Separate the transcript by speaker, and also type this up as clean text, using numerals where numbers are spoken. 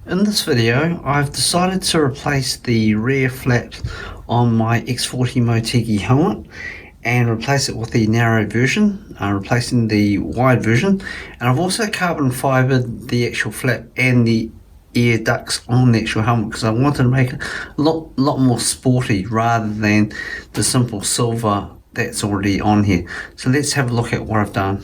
Speaker 1: In this video, I've decided to replace the rear flaps on my X-14 Motegi helmet and replace it with the narrow version, replacing the wide version. And I've also carbon fibered the actual flap and the air ducts on the actual helmet because I wanted to make it a lot more sporty rather than the simple silver that's already on here. So let's have a look at what I've done.